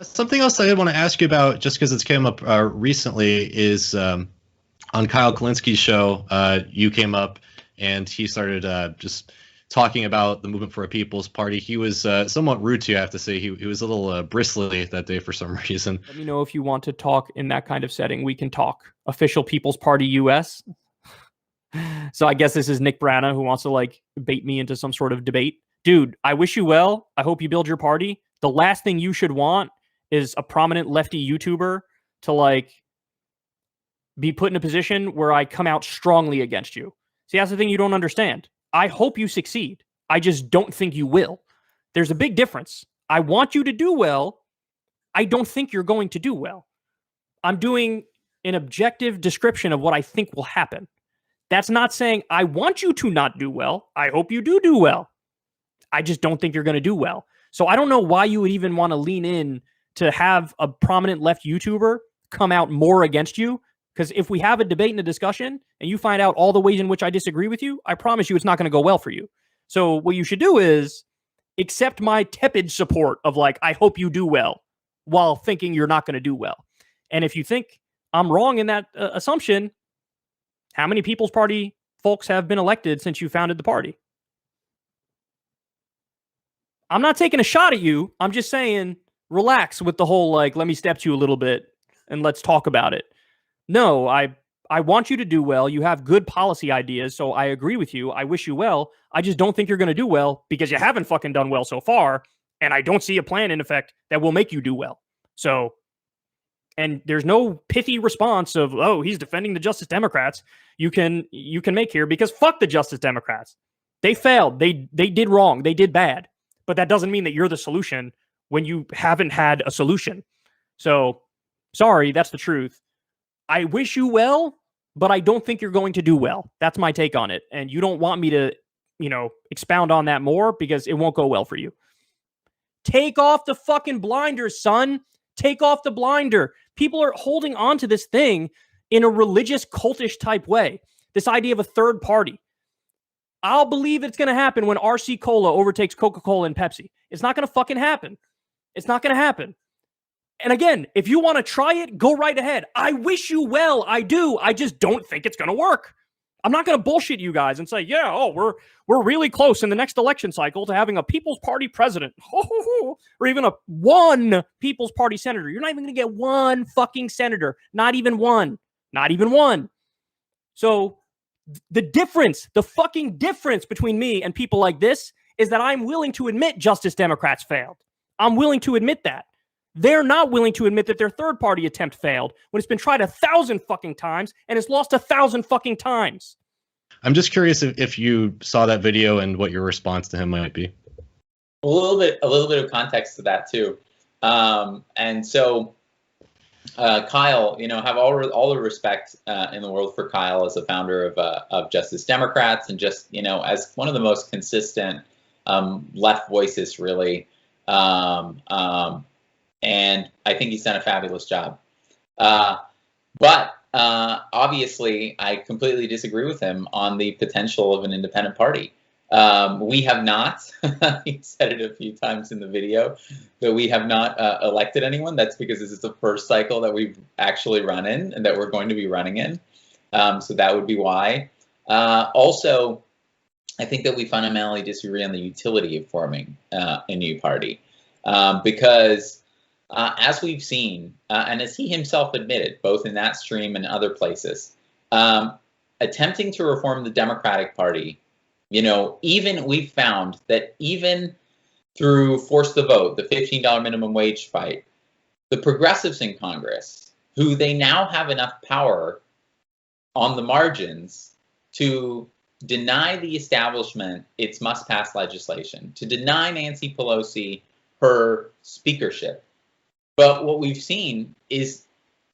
Something else I did want to ask you about, just because it's came up recently, is on Kyle Kulinski's show. You came up and he started just talking about the Movement for a People's Party. He was somewhat rude to you, I have to say. He was a little bristly that day for some reason. Let me know if you want to talk in that kind of setting. We can talk. Official People's Party US. So I guess this is Nick Braña who wants to like bait me into some sort of debate. Dude, I wish you well. I hope you build your party. The last thing you should want is a prominent lefty YouTuber to like be put in a position where I come out strongly against you. See, that's the thing you don't understand. I hope you succeed. I just don't think you will. There's a big difference. I want you to do well. I don't think you're going to do well. I'm doing an objective description of what I think will happen. That's not saying I want you to not do well. I hope you do well. I just don't think you're going to do well. So I don't know why you would even want to lean in to have a prominent left YouTuber come out more against you. Because if we have a debate and a discussion and you find out all the ways in which I disagree with you, I promise you it's not going to go well for you. So what you should do is accept my tepid support of like, I hope you do well, while thinking you're not going to do well. And if you think I'm wrong in that assumption, how many People's Party folks have been elected since you founded the party? I'm not taking a shot at you. I'm just saying, relax with the whole, like, let me step to you a little bit and let's talk about it. No, I want you to do well. You have good policy ideas, so I agree with you. I wish you well. I just don't think you're going to do well because you haven't fucking done well so far, and I don't see a plan in effect that will make you do well. So, and there's no pithy response of, oh, he's defending the Justice Democrats you can make here, because fuck the Justice Democrats. They failed. They did wrong. They did bad. But that doesn't mean that you're the solution when you haven't had a solution. So, sorry, that's the truth. I wish you well, but I don't think you're going to do well. That's my take on it. And you don't want me to, expound on that more because it won't go well for you. Take off the fucking blinders, son. Take off the blinder. People are holding on to this thing in a religious, cultish type way. This idea of a third party. I'll believe it's going to happen when RC Cola overtakes Coca-Cola and Pepsi. It's not going to fucking happen. It's not going to happen. And again, if you want to try it, go right ahead. I wish you well. I do. I just don't think it's going to work. I'm not going to bullshit you guys and say, we're really close in the next election cycle to having a People's Party president. Or even one People's Party senator. You're not even going to get one fucking senator. Not even one. Not even one. So the fucking difference between me and people like this is that I'm willing to admit Justice Democrats failed. I'm willing to admit that. They're not willing to admit that their third-party attempt failed when it's been tried 1,000 fucking times and it's lost 1,000 fucking times. I'm just curious if you saw that video and what your response to him might be. A little bit of context to that too, and so Kyle, have all the respect in the world for Kyle as a founder of Justice Democrats, and just as one of the most consistent left voices, really. And I think he's done a fabulous job. But obviously, I completely disagree with him on the potential of an independent party. We have not, he said it a few times in the video, that we have not elected anyone. That's because this is the first cycle that we've actually run in and that we're going to be running in. So that would be why. Also, I think that we fundamentally disagree on the utility of forming a new party. Because as we've seen, and as he himself admitted, both in that stream and other places, attempting to reform the Democratic Party, even we've found that even through Force the Vote, the $15 minimum wage fight, the progressives in Congress, who they now have enough power on the margins to deny the establishment its must-pass legislation, to deny Nancy Pelosi her speakership. But what we've seen is,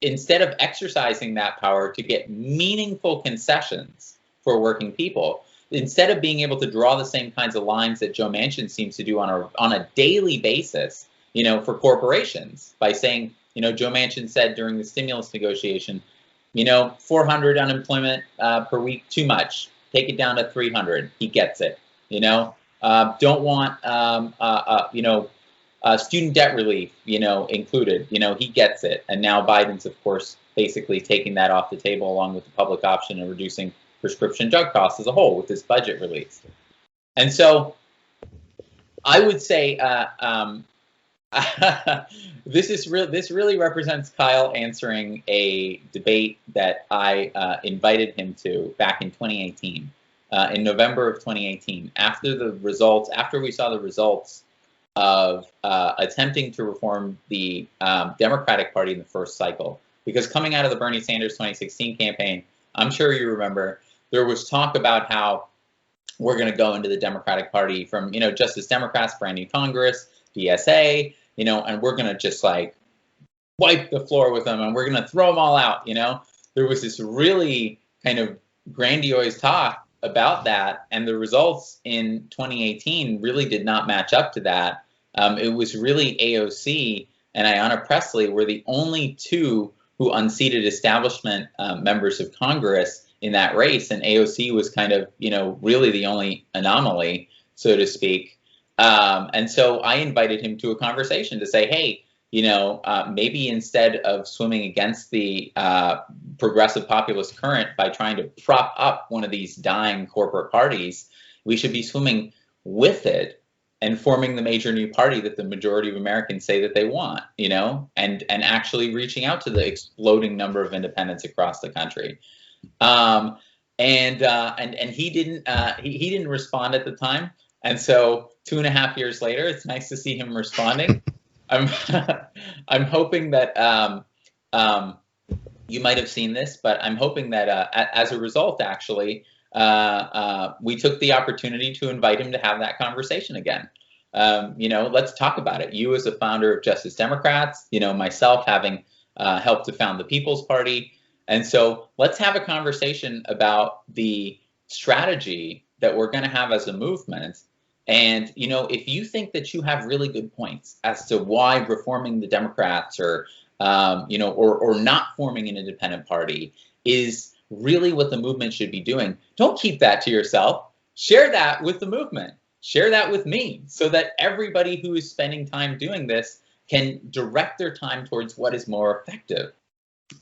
instead of exercising that power to get meaningful concessions for working people, instead of being able to draw the same kinds of lines that Joe Manchin seems to do on a daily basis, for corporations, by saying, Joe Manchin said during the stimulus negotiation, 400 unemployment per week, too much. Take it down to 300. He gets it. Don't want, Student debt relief, included. He gets it. And now Biden's, of course, basically taking that off the table along with the public option and reducing prescription drug costs as a whole with this budget release. And so I would say this really represents Kyle answering a debate that I invited him to back in 2018, in November of 2018, after we saw the results of attempting to reform the Democratic Party in the first cycle. Because coming out of the Bernie Sanders 2016 campaign, I'm sure you remember, there was talk about how we're going to go into the Democratic Party from, Justice Democrats, brand new Congress, DSA, and we're going to just like wipe the floor with them and we're going to throw them all out. There was this really kind of grandiose talk about that, and the results in 2018 really did not match up to that. It was really AOC and Ayanna Pressley were the only two who unseated establishment members of Congress in that race, and AOC was kind of, really the only anomaly, so to speak. And so I invited him to a conversation to say, hey, maybe instead of swimming against the progressive populist current by trying to prop up one of these dying corporate parties, we should be swimming with it and forming the major new party that the majority of Americans say that they want, and actually reaching out to the exploding number of independents across the country. And he didn't respond at the time. And so 2.5 years later, it's nice to see him responding. I'm hoping that you might have seen this, but I'm hoping that as a result, actually, we took the opportunity to invite him to have that conversation again. Let's talk about it. You as a founder of Justice Democrats, myself having helped to found the People's Party. And so let's have a conversation about the strategy that we're going to have as a movement. And, if you think that you have really good points as to why reforming the Democrats or not forming an independent party is really what the movement should be doing, don't keep that to yourself. Share that with the movement. Share that with me so that everybody who is spending time doing this can direct their time towards what is more effective.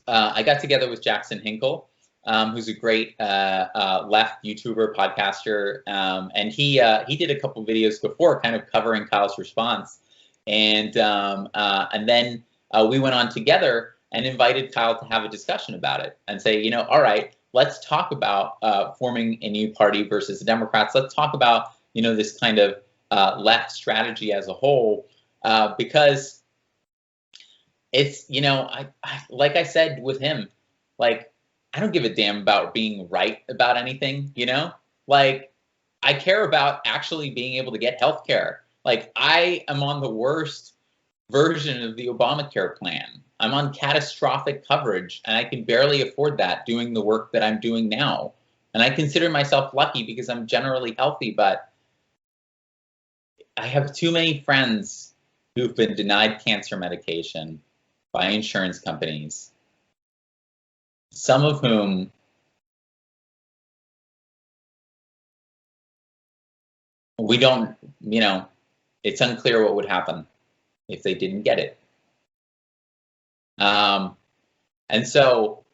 I got together with Jackson Hinkle, who's a great left YouTuber, podcaster, and he did a couple videos before kind of covering Kyle's response. And then we went on together and invited Kyle to have a discussion about it and say, all right, let's talk about forming a new party versus the Democrats. Let's talk about, this kind of left strategy as a whole, because it's, like I said with him, like, I don't give a damn about being right about anything, like I care about actually being able to get health care. Like I am on the worst version of the Obamacare plan. I'm on catastrophic coverage and I can barely afford that doing the work that I'm doing now. And I consider myself lucky because I'm generally healthy, but I have too many friends who've been denied cancer medication by insurance companies, some of whom we don't, it's unclear what would happen if they didn't get it. And so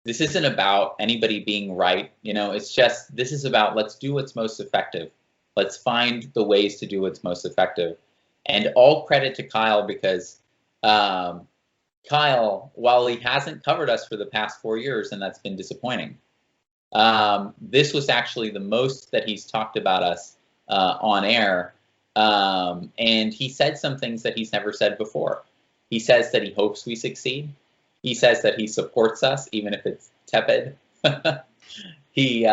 this isn't about anybody being right, it's just, this is about let's do what's most effective. Let's find the ways to do what's most effective. And all credit to Kyle because Kyle, while he hasn't covered us for the past 4 years, and that's been disappointing, this was actually the most that he's talked about us on air. And he said some things that he's never said before. He says that he hopes we succeed. He says that he supports us, even if it's tepid. He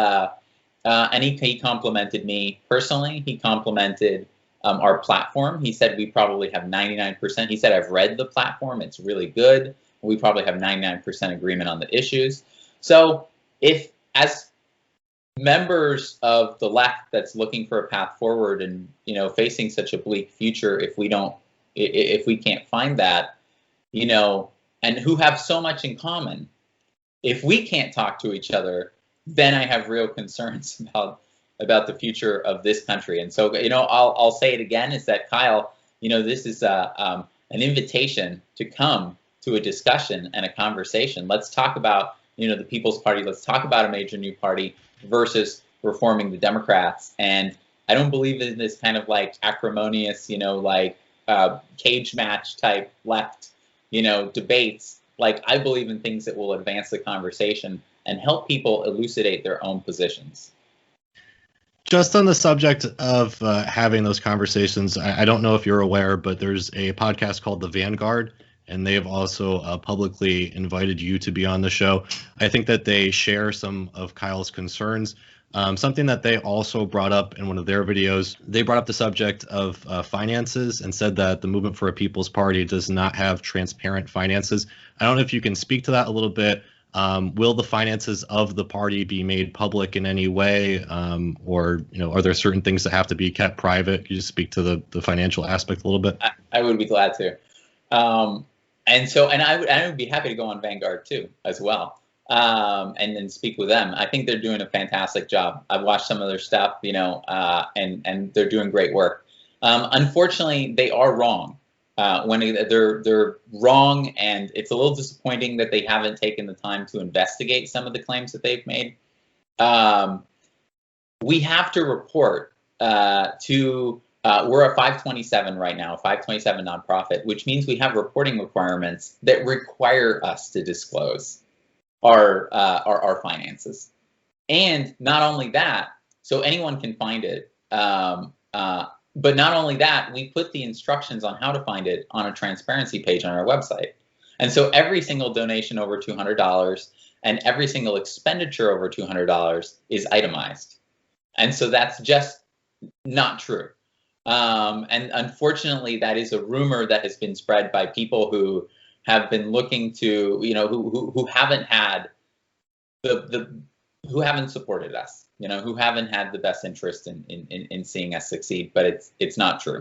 complimented me personally. He complimented our platform. He said we probably have 99%. He said, I've read the platform. It's really good. We probably have 99% agreement on the issues. So if, as members of the left that's looking for a path forward and, facing such a bleak future, if we can't find that, and who have so much in common, if we can't talk to each other, then I have real concerns about the future of this country. And so, I'll say it again, is that Kyle, this is an invitation to come to a discussion and a conversation. Let's talk about, the People's Party. Let's talk about a major new party versus reforming the Democrats. And I don't believe in this kind of like acrimonious, cage match type left, debates. Like, I believe in things that will advance the conversation and help people elucidate their own positions. Just on the subject of having those conversations, I don't know if you're aware, but there's a podcast called The Vanguard, and they have also publicly invited you to be on the show. I think that they share some of Kyle's concerns. Something that they also brought up in one of their videos, they brought up the subject of finances and said that the Movement for a People's Party does not have transparent finances. I don't know if you can speak to that a little bit. Will the finances of the party be made public in any way, or are there certain things that have to be kept private? Can you just speak to the financial aspect a little bit? I would be glad to, and I would be happy to go on Vanguard too as well, and then speak with them. I think they're doing a fantastic job. I've watched some of their stuff, and they're doing great work. Unfortunately, they are wrong. When they're wrong, and it's a little disappointing that they haven't taken the time to investigate some of the claims that they've made. We have to report we're a 527 right now, 527 nonprofit, which means we have reporting requirements that require us to disclose our finances. And not only that, so anyone can find it. But not only that, we put the instructions on how to find it on a transparency page on our website. And so every single donation over $200 and every single expenditure over $200 is itemized. And so that's just not true. And unfortunately, that is a rumor that has been spread by people who have been looking to, who haven't had who haven't supported us. Who haven't had the best interest in seeing us succeed, but it's not true.